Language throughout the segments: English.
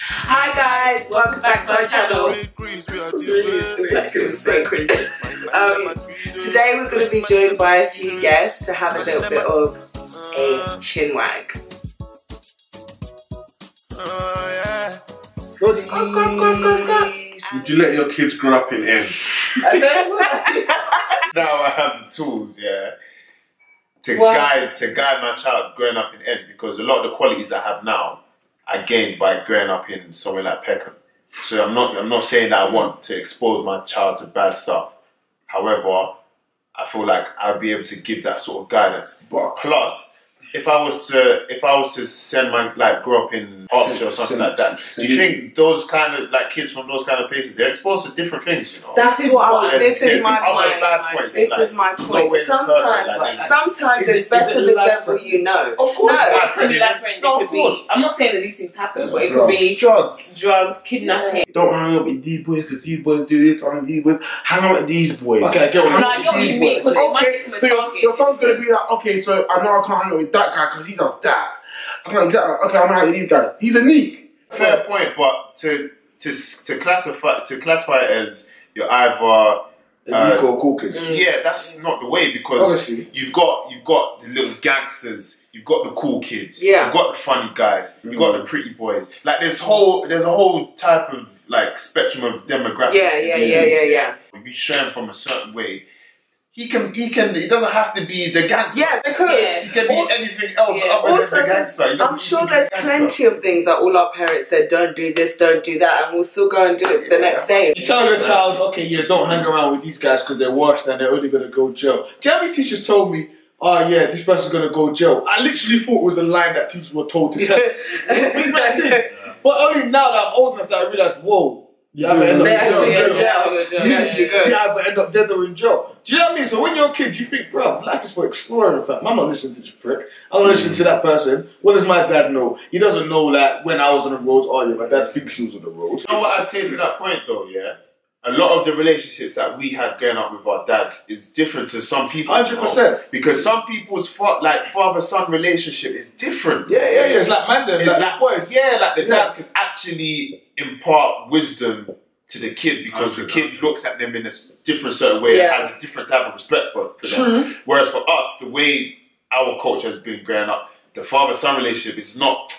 Hi guys, welcome back to our channel. Today we're going to be joined by a few guests to have a little bit of a chin wag. Would you let your kids grow up in ends? Now I have the tools, to guide my child growing up in ends, because a lot of the qualities I have now I gained by growing up in somewhere like Peckham. So I'm not saying that I want to expose my child to bad stuff. However, I feel like I'd be able to give that sort of guidance. But plus, if I was to send my grow up in Hertfordshire or something like that, do you think those kind of kids from those kind of places, they're exposed to different things, you know? This is my point. This is my point. Sometimes it's better the devil you know. Of course, I'm not saying that these things happen, but it could be drugs, kidnapping. Don't hang out with these boys because these boys do this. Don't hang with these boys. Hang out with these boys. Okay, I get what you mean. Your son's gonna be like, okay, so I know I can't hang out with that guy because he does that. Okay, I'm hanging out with these guys. He's a neek. Fair point, but to classify it as you're either a or cool kid. Yeah, that's not the way, because obviously you've got the little gangsters, you've got the cool kids, you've got the funny guys, you've got the pretty boys. There's a whole type of spectrum of demographics. Yeah. If you show him from a certain way, he doesn't have to be the gangster. Yeah, because he can be anything else other than the gangster. I'm sure there's plenty of things that all our parents said, don't do this, don't do that, and we'll still go and do it the next day. You tell your child, okay, yeah, don't hang around with these guys because they're washed and they're only going to go jail. Do you know how many teachers told me, oh yeah, this person's going to go jail? I literally thought it was a line that teachers were told to tell. But only now that I'm old enough that I realise, whoa, you either end up dead or in jail. Do you know what I mean? So when you're a kid, you think, bro, life is for exploring. In fact, I'm not listening to this prick. I'm not listening to that person. What does my dad know? He doesn't know that when I was on the roads, oh yeah, my dad thinks he was on the roads. You know what I'd say to that point though, yeah? A lot of the relationships that we had growing up with our dads is different to some people. 100%. Because some people's father-son relationship is different. Yeah. It's like man, boys. Yeah, the dad can actually impart wisdom to the kid because the kid looks at them in a different certain way and has a different type of respect for them. Whereas for us, the way our culture has been growing up, the father-son relationship is not.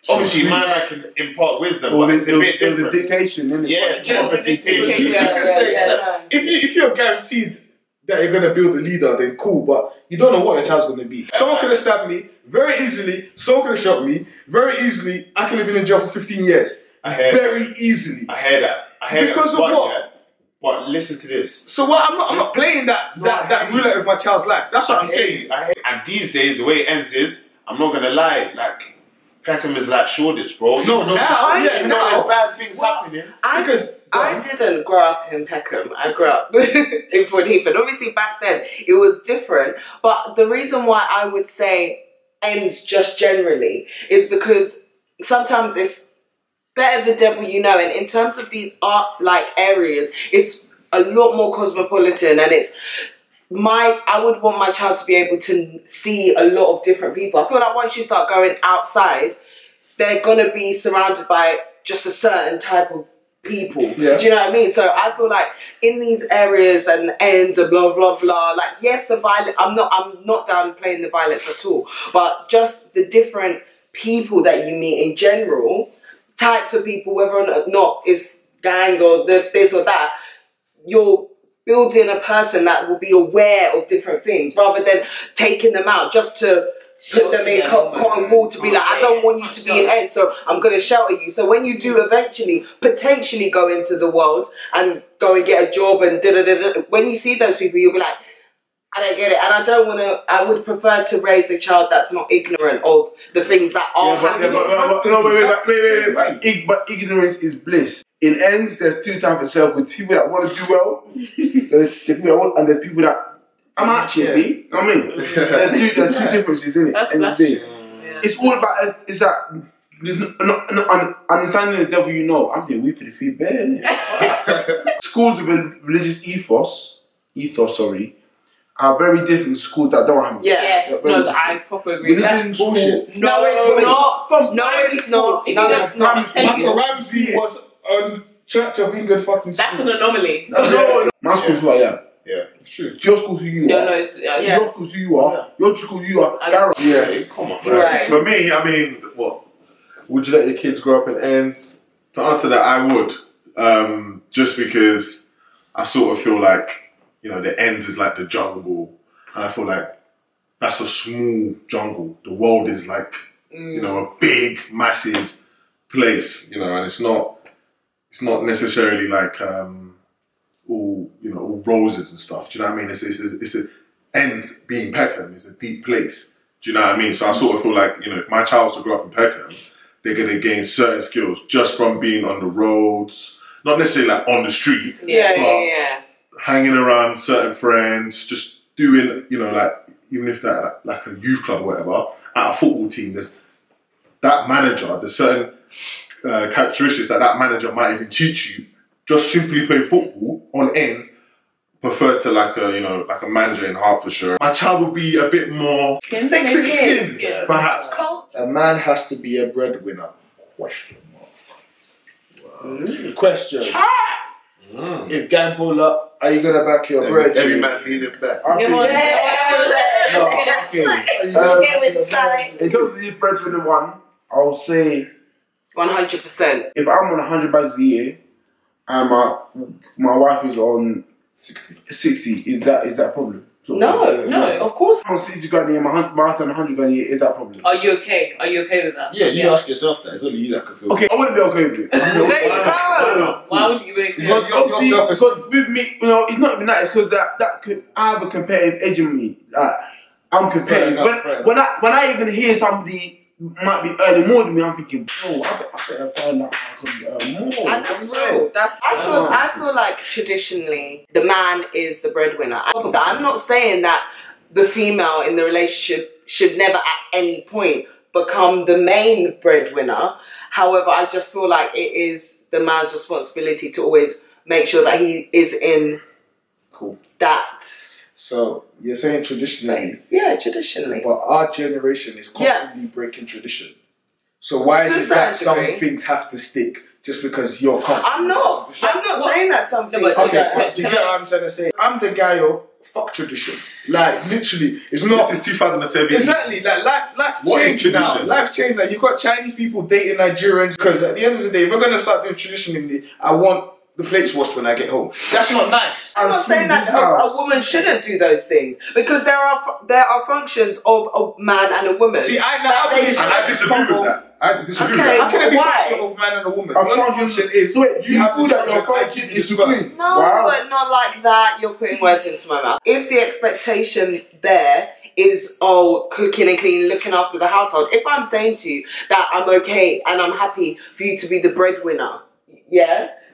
Obviously, man can impart wisdom, but it's a bit different. The dictation, isn't it? Yeah, it's more of a dictation. If you're guaranteed that you're going to build a leader, then cool, but you don't know what your child's going to be. Someone could have stabbed me very easily, someone could have shot me very easily, I could have been in jail for 15 years. Very easily. I hear that. Because of what? But listen to this. So I'm not playing that roulette with my child's life. That's what I'm saying. And these days, the way it ends is, I'm not going to lie, Peckham is like Shoreditch, bro. There's bad things happening. I didn't grow up in Peckham. I grew up in Fort Heath. And obviously back then it was different. But the reason why I would say ends just generally is because sometimes it's better the devil you know. And in terms of these art-like areas, it's a lot more cosmopolitan, and I would want my child to be able to see a lot of different people. I feel like once you start going outside, they're going to be surrounded by just a certain type of people. Yeah. Do you know what I mean? So I feel like in these areas and ends and blah, blah, blah, yes, the violence, I'm not downplaying the violence at all, but just the different people that you meet in general, types of people, whether or not it's gangs or this or that, you're building a person that will be aware of different things rather than taking them out just to put them in cotton wool to be like, I don't want you to be an end, so I'm going to shelter you. So when you do eventually, potentially go into the world and go and get a job and when you see those people, you'll be like, I don't get it. And I don't want to, I would prefer to raise a child that's not ignorant of the things that are happening. But ignorance is bliss. In ends, there's two types of circles. People that want to do well, there's people that want, and there's people that I'm actually, you know what I mean? There's two differences in it. That's true. It's all about, it's that, not understanding the devil you know. I'm getting weak for the free bear, innit? Schools with a religious ethos, are very distant schools that don't have. Yes, no, I proper agree. That's bullshit. No, it's not. No, it's not. No, it's not. Michael Ramsey was on Church of England fucking school. That's an anomaly. No. My school's who I am. Yeah, it's true. Your school's who you are. No, it's Your school's who you are. Your school you are. Gareth. Yeah, come on. Right. For me, I mean, what? Would you let your kids grow up in ends? To answer that, I would. Just because I sort of feel like, you know, the ends is like the jungle. And I feel like that's a small jungle. The world is like, you know, a big, massive place, you know, and it's not necessarily like all, you know, all roses and stuff. Do you know what I mean? It's a ends being Peckham is a deep place. Do you know what I mean? So I sort of feel like, you know, if my child was to grow up in Peckham, they're going to gain certain skills just from being on the roads, not necessarily like on the street, Yeah. hanging around certain friends, just doing, you know, like, even if that like a youth club or whatever, at a football team, there's that manager, there's certain characteristics that manager might even teach you, just simply playing football on ends, preferred to like a, you know, like a manager in Hertfordshire. My child will be a bit more thick skin, perhaps. A man has to be a breadwinner. Question mark. Question. If gang pull up, are you gonna back your bread? Every man lead it back. In terms of the breadwinner one, I'll say 100%. if I'm on 100 bags a year and my wife is on 60, is that a problem? No, of course. I'm on 60 grand a year, my wife on 100 grand a year, is that a problem? Are you okay? Are you okay with that? Yeah, you ask yourself that. It's only you that can feel. Okay, I wouldn't be okay with it. There you go. Why would you be? Because with me, you know, it's not even that. It's because that could, I have a competitive edge in me. I'm competitive. When I even hear somebody might be earning more than me, I'm thinking, bro, I better find out how I can earn more. And that's real. I feel like traditionally the man is the breadwinner. I'm not saying that the female in the relationship should never at any point become the main breadwinner. However, I just feel like it is the man's responsibility to always make sure that he is in that. So you're saying traditionally? Yeah, traditionally. But our generation is constantly breaking tradition. So why is it that some things have to stick just because you're comfortable? I'm not saying that something. Okay, but you get what I'm trying to say? I'm the guy of fuck tradition. Like literally, it's not. This is 2007. Exactly. Like life changed now. Life changed now. You've got Chinese people dating Nigerians because at the end of the day, if we're gonna start doing tradition, I want the plates washed when I get home. That's not nice. I'm not saying that a woman shouldn't do those things because there are functions of a man and a woman. See, I disagree with that. I disagree with that. How can it be function of a man and a woman? One function is you feel that your function is to clean. No, but not like that. You're putting words into my mouth. If the expectation there is cooking and cleaning, looking after the household. If I'm saying to you that I'm okay and I'm happy for you to be the breadwinner,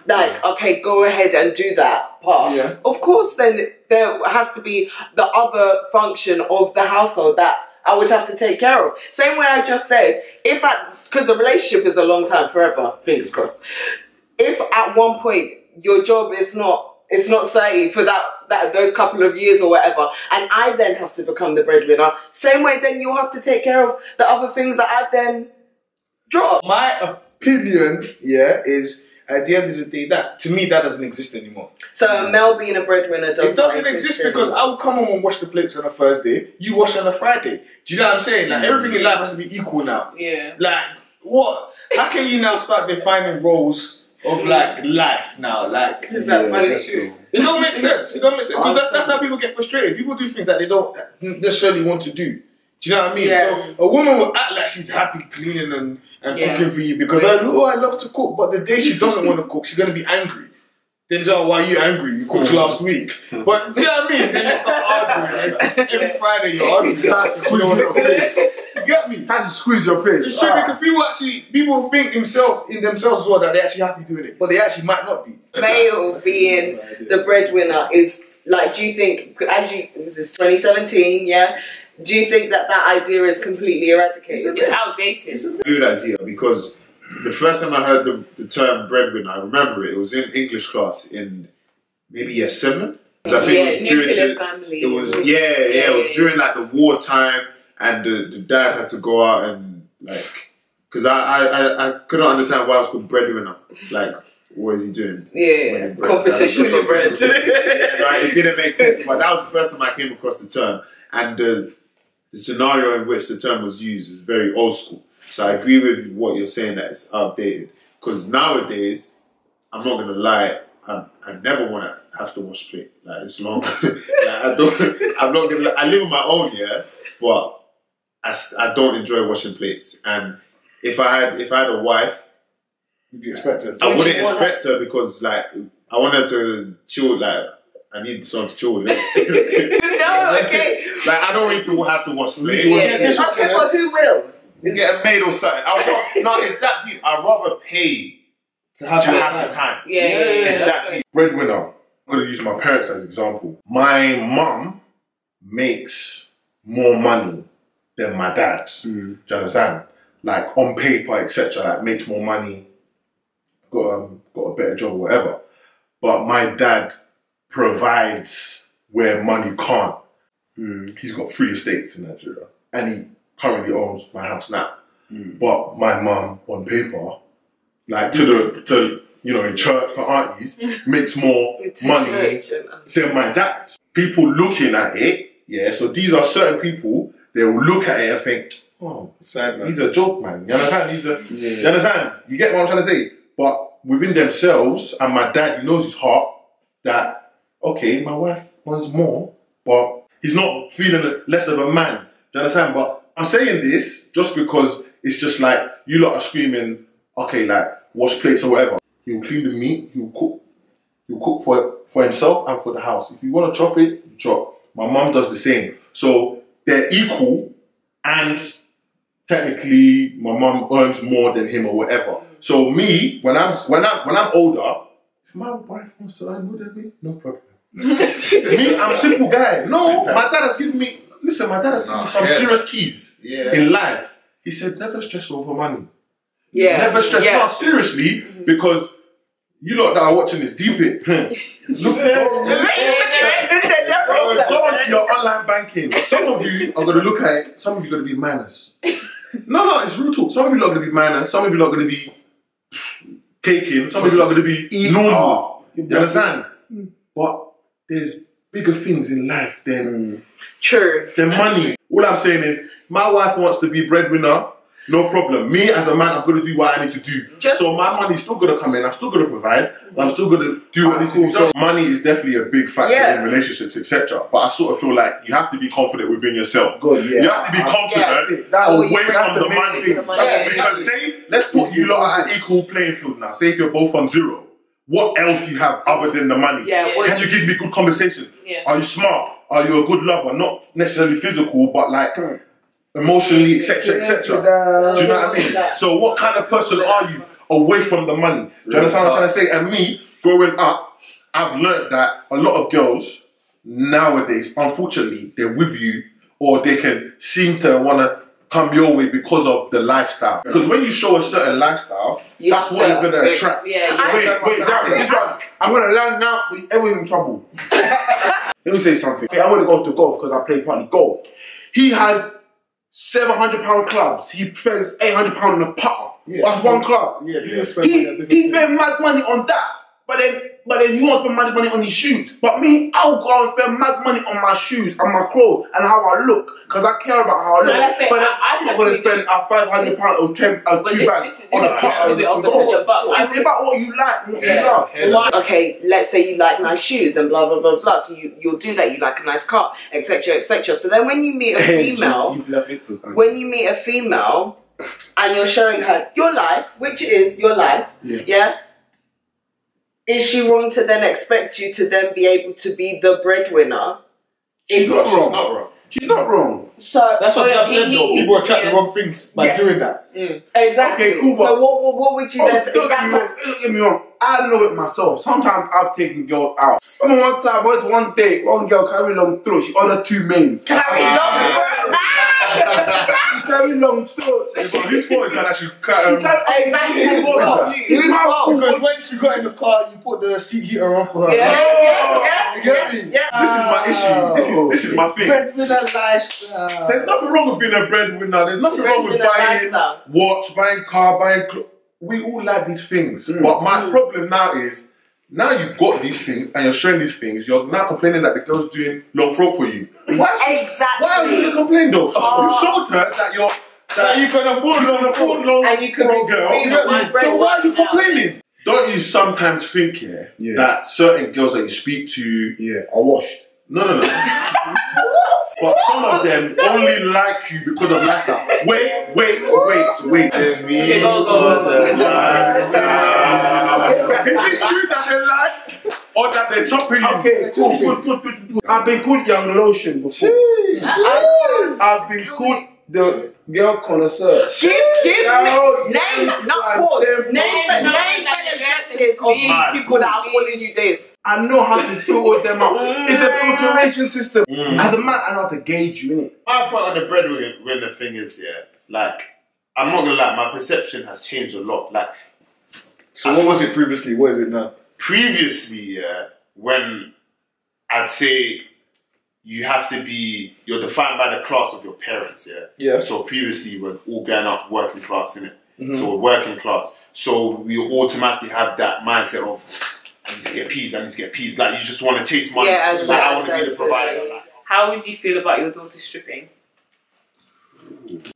like, okay, go ahead and do that part. Yeah. Of course, then there has to be the other function of the household that I would have to take care of. Same way I just said, because a relationship is a long time, forever, fingers crossed. If at one point your job is not safe for those couple of years or whatever, and I then have to become the breadwinner, same way then you'll have to take care of the other things that I've then dropped. My opinion, is at the end of the day, to me that doesn't exist anymore. So Mel being a breadwinner doesn't exist because I will come home and wash the plates on a Thursday, you wash on a Friday. Do you know what I'm saying? Like everything in life has to be equal now. Yeah. Like what? How can you now start defining roles of like life now? Like is that funny shit? It don't make sense. It don't make sense because that's how people get frustrated. People do things that they don't necessarily want to do. Do you know what I mean? Yeah. So a woman will act like she's happy cleaning and cooking for you because I love to cook, but the day she doesn't want to cook, she's gonna be angry. Then she's like, why are you angry? You cooked last week. But do you know what I mean? Then they start arguing. Every Friday you're arguing. You have to squeeze your face. You get me? Has to squeeze your face. It's true because people think in themselves as well that they're actually happy doing it, but they actually might not be. Male being the breadwinner is like, do you think, this is 2017, do you think that idea is completely eradicated? It's outdated. It's a good idea because the first time I heard the term breadwinner, I remember it was in English class in maybe year 7. So I think it was during nuclear family. it was it was during like the wartime, and the dad had to go out and like, because I couldn't understand why it was called breadwinner. Like, what is he doing? Yeah, competition for bread. Right, it didn't make sense, but that was the first time I came across the term, and the scenario in which the term was used was very old school. So I agree with what you're saying, that it's outdated. Because nowadays, I'm not gonna lie, I never want to have to wash plate. Like, it's long. I'm not gonna. I live on my own, but I don't enjoy washing plates. And if I had a wife, Would you expect her? I wouldn't expect her, because like I want her to chill. Like, I need someone to chill with it. No, okay. Like, I don't need to have to wash plates. Okay, but who will? Get a maid or something. No, it's that deep. I'd rather pay to have the time. It's that deep. Breadwinner. I'm going to use my parents as an example. My mum makes more money than my dad. Do you understand? Like, on paper, etc. Like, makes more money, got a better job or whatever. But my dad provides where money can't. He's got 3 estates in Nigeria, and he currently owns my house now. But my mum, on paper, like to you know, in church, to aunties, makes more money than my dad. People looking at it, so these are certain people, they will look at it and think, oh, sad man, he's a joke, man. You understand? You understand? You get what I'm trying to say? But within themselves, and my dad, he knows his heart that, okay, my wife wants more, but he's not feeling less of a man. Do you understand? But I'm saying this just because it's just like, you lot are screaming, okay, like, wash plates or whatever. He'll clean the meat, he'll cook for himself and for the house. If you want to chop it, chop. My mum does the same. So they're equal, and technically my mum earns more than him or whatever. So me, when I'm older, if my wife wants to earn more than me, no problem. Me, I'm a simple guy. No, my dad has given me, listen, my dad has given me some serious keys in life. He said, never stress over money. Never stress. No, seriously, because you lot that are watching this, deep it. Go onto your online banking. Some of you are going to look at it, some of you are going to be minus. No, it's real talk. Some of you are going to be minus, some of you are going to be caking, some of you are going to be normal. You understand? But there's bigger things in life than money. All I'm saying is, my wife wants to be breadwinner, no problem. Me as a man, I'm going to do what I need to do. So my money's still going to come in, I'm still going to provide, I'm still going to do what needs to be done. Money is definitely a big factor in relationships, etc. But I sort of feel like you have to be confident within yourself. You have to be confident away from the money. Because say, let's put you lot at an equal playing field now. Say if you're both on 0. What else do you have other than the money? Can you give me good conversation? Are you smart? Are you a good lover? Not necessarily physical, but like emotionally, etc., etc. Do you know what I mean? So what kind of person are you away from the money? Do you understand what I'm trying to say? And me, growing up, I've learned that a lot of girls nowadays, unfortunately, they're with you, or they can seem to want to come your way because of the lifestyle. Because when you show a certain lifestyle, that's what you're going to attract. Wait, this one, I'm going to land now, everyone's in trouble. Let me say something. Okay, I want to go to golf because I play partly golf. He has £700 clubs. He spends £800 on a putter. That's one club. He spends mad money on that. But then you want to spend mad money on his shoes. But me, I'll go and spend mad money on my shoes and my clothes and how I look. Because I care about how I look. But I'm not going to spend a £500 or £2 on a putter. It's about what you like and what you love. Okay, let's say you like nice shoes and blah, blah, blah, blah. So you'll do that. You like a nice car, etc., etc. So then when you meet a female, and you're showing her your life, which is your life, is she wrong to then expect you to then be able to be the breadwinner? She's not wrong. She's not wrong. So that's what Dad said though. People attract the wrong things by doing that. Exactly. Okay, cool. So what would you then? Don't get me wrong. I know it myself. Sometimes I've taken girls out. I remember one time, I went to one date, one girl carry long throat. She ordered 2 mains. Carry long throat. Carry long throat. Whose fault is that? Exactly. Whose fault? Because when she got in the car, you put the seat heater on for her. Yeah. You get me? Yeah. This is my issue. This is my thing. Breadwinner lifestyle. There's nothing wrong with being a breadwinner. There's nothing wrong with Breadwinner buying lifestyle. watch, buying car, buying clothes. We all like these things. But my problem now is, now you've got these things and you're showing these things, you're now complaining that the girl's doing long throat for you. Exactly. Why are you going to complain though? You showed her that you can afford long and you can throat girl. be the one So why are you breadwinner. complaining? Don't you sometimes think that certain girls that you speak to are washed? No. But some of them only like you because of lifestyle. Wait. Is it you that they like or that they're chopping you? Okay, good. I've been called young lotion before. I've been called the girl connoisseur. Give me names, not pause. Names and addresses of these people that are calling you this. I know how to filter them out. It's a filtration system. As a man, I know how to gauge you, innit? My point on the breadwinner thing is, like, I'm not gonna lie, my perception has changed a lot. Like, so what was it previously? What is it now? Previously, when I'd say you're defined by the class of your parents, Yeah. So previously we're all going up working class, innit? So we're working class. So we automatically have that mindset of, I need to get peas. Like, you just want to chase money. Yeah, like, I want to be the provider. Like. How would you feel about your daughter stripping?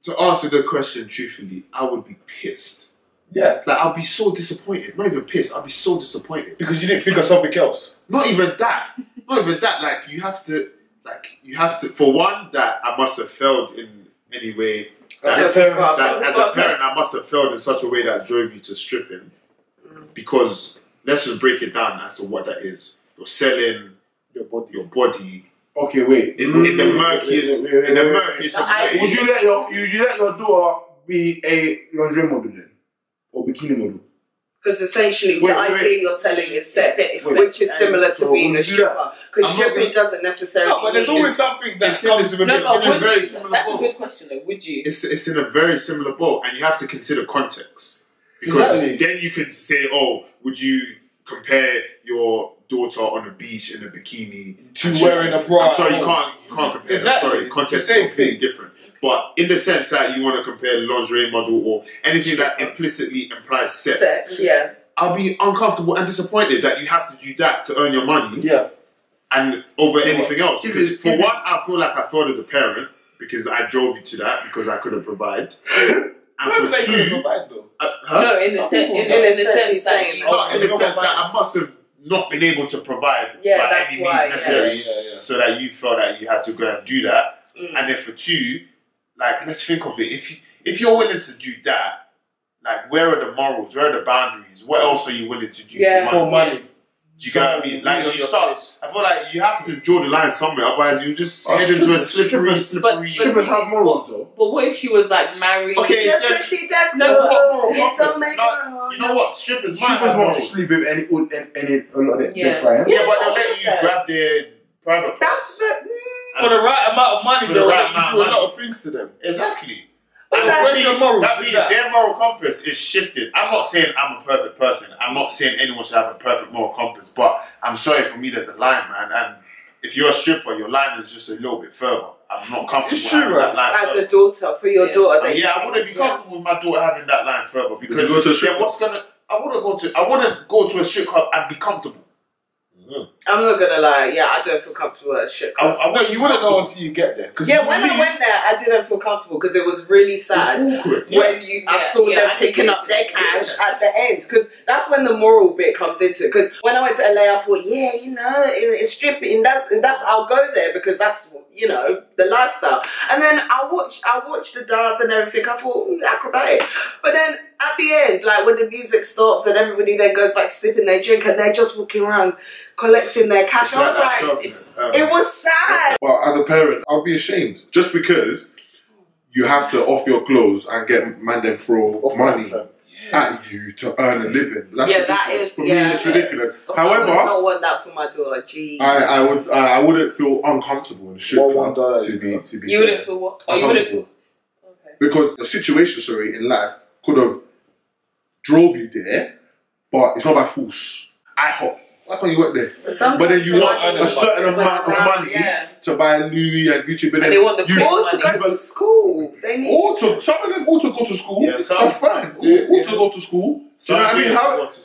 To answer the question truthfully, I would be pissed. Yeah. Like, I'd be so disappointed. Not even pissed, I'd be so disappointed. Because you didn't think of something else. Not even that. Like, you have to, for one, that I must have failed in any way. As a parent, I must have failed in such a way that drove you to stripping. Because let's just break it down as to what that is. You're selling your body. Okay, wait. In the murkiest of ways. Would you let your daughter be a lingerie model then? Or bikini model? Because essentially the idea you're selling is sex, which is similar to being a stripper. Because stripping doesn't necessarily but there's always something that comes with That's a good question though, would you? It's in a very similar boat, and you have to consider context. Because then you can say, would you compare your daughter on a beach in a bikini to wearing a bra? I'm sorry, you can't compare. Exactly. I'm sorry, context is completely different. But in the sense that you want to compare lingerie model or anything that implicitly implies sex, I'll be uncomfortable and disappointed that you have to do that to earn your money. Yeah. And over anything else. Because for one, I feel like I failed as a parent because I drove you to that because I couldn't provide. And for two, no, in the sense that I must have not been able to provide by any means necessary, so that you felt that you had to go and do that. And then for two, like, let's think of it. If you're willing to do that, like, where are the morals? Where are the boundaries? What else are you willing to do for money? Do you get what I mean? Like, you start. I feel like you have to draw the line somewhere, otherwise you just head into a slippery. Strippers have morals though. But what if she was like married? Okay, just because she does it don't make her. You know what? Strippers won't sleep with any a lot of their clients. Yeah, but they'll let you grab their private. That's for the right amount of money. They'll let you do a lot of things to them. Exactly. That means their moral compass is shifted. I'm not saying I'm a perfect person. I'm not saying anyone should have a perfect moral compass. But I'm sorry, for me, there's a line, man. And if you're a stripper, your line is just a little bit further. I'm not comfortable having that line as further. a daughter, for your daughter. I wouldn't be comfortable with my daughter having that line further because I wouldn't go to a strip club and be comfortable. I'm not gonna lie, I don't feel comfortable at a strip club. No, you wouldn't know until you get there. When I went there, I didn't feel comfortable because it was really sad when I saw them picking up their cash at the end. Because that's when the moral bit comes into it. Because when I went to LA, I thought, it's stripping. That's I'll go there because that's the lifestyle. And then I watched the dance and everything. I thought acrobatic, but then at the end, like when the music stops and everybody then goes back to sipping their drink and they're just walking around collecting their cash. I was like, it was sad. Well, as a parent, I'll be ashamed just because you have to off your clothes and get man them throw money at you to earn a living. That's ridiculous. For me, it's ridiculous. However, I don't want that for my daughter. Jeez. I wouldn't feel uncomfortable in the strip club to be. You wouldn't feel what? Oh, you wouldn't feel. Because the situation, in life could have drove you there, but it's not by force. IHOP. Why can't you work there? But then you want a certain amount of money to buy Louis and Gucci, but then they want the or to go to school. They need some of them all to go to school. Yeah, that's fine. All to go to school. So you know what I mean?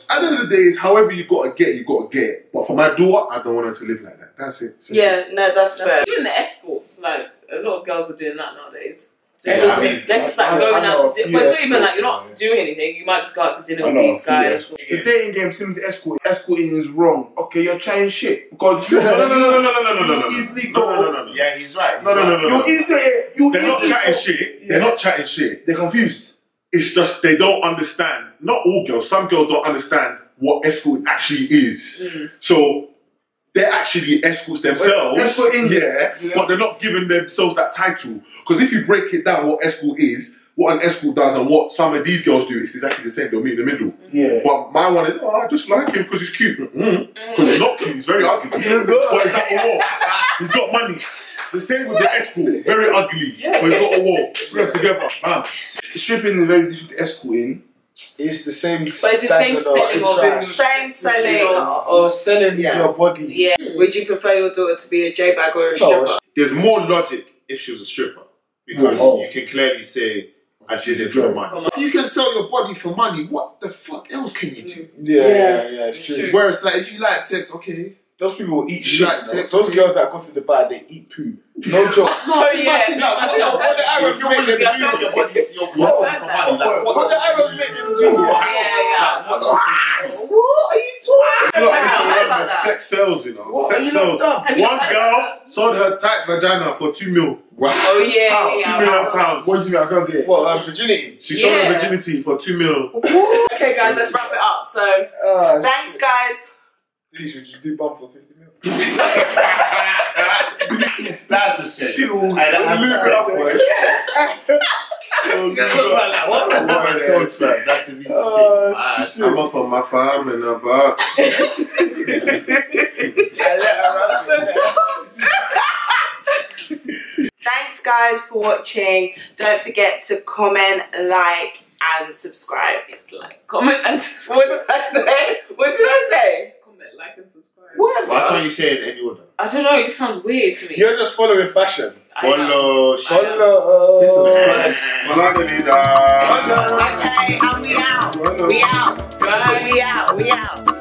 At the end of the day, it's however you gotta get, you gotta get. But for my daughter, I don't want her to live like that. That's it. Yeah, no, that's fair. Even the escorts, like a lot of girls are doing that nowadays. Yeah, They're just like going out to dinner. But it's not even like you're not doing anything. You might just go out to dinner with these guys. The dating game seems to escort. Escorting is wrong. Okay, you're trying shit because No. Yeah, he's right. No. They're not chatting shit. Yeah. They're not chatting shit. They're confused. It's just they don't understand. Not all girls. Some girls don't understand what escort actually is. So they're actually escorts themselves. But they're not giving themselves that title. Because if you break it down, what escort is, what an escort does, and what some of these girls do, it's exactly the same. They'll meet in the middle. Yeah. But my one is, I just like him because he's cute. Because he's not cute. He's very ugly. But he's at a war. He's got money. The same with the escort. Very ugly. But he's got a war. Put them together. Bam. Stripping is very different to escorting. It's the same. But it's the same selling same selling or selling your body. Yeah. Would you prefer your daughter to be a J-bag or a stripper? There's more logic if she was a stripper. Because you can clearly say, I did it for money. If you can sell your body for money, what the fuck else can you do? Yeah, it's true. Whereas, like, if you like sex, okay. Those people will eat You shit. like sex, Those girls that go to the bar, they eat poo. No joke. Oh yeah. Imagine that. What else? What the Arabs If you're willing to make sell your body for money, like, What the Arabs make them do? Yeah. what else? What are you talking about that? Sex sells, you know. Sex sells. Have you One heard girl that? sold her tight vagina for 2 mil. Wow. Oh yeah. £2 million. What do you mean? I don't get it. What, virginity? She sold her virginity for 2 mil. Okay, guys, let's wrap it up. So, thanks, guys. Please, would you do bum for 50 mil? That's the thing. That's the reason. I'm up on my farm and about. Thanks, guys, for watching. Don't forget to comment, like, and subscribe. It's like Comment and subscribe. what did I say? What did I say? Comment, like, and subscribe. Whatever. Why can't you say it in any order? I don't know. It just sounds weird to me. You're just following fashion. Follow. Follow. Okay, and we out. We out. Bye. We out.